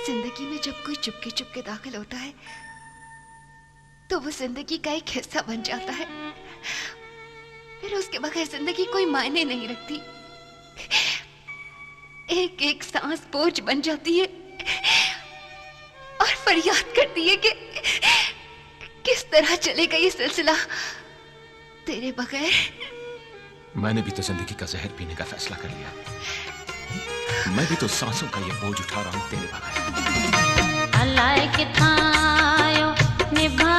जिंदगी में जब कोई चुपके चुपके दाखिल होता है तो वो जिंदगी का एक हिस्सा बन जाता है। फिर उसके बगैर जिंदगी कोई मायने नहीं रखती। एक एक सांस बोझ बन जाती है और फरियाद करती है कि किस तरह चलेगा ये सिलसिला तेरे बगैर। मैंने भी तो जिंदगी का जहर पीने का फैसला कर लिया। मैं भी तो सांसों का ये बोझ उठा रहा हूं तेरे बगैर। अल्लाह के थायो निभा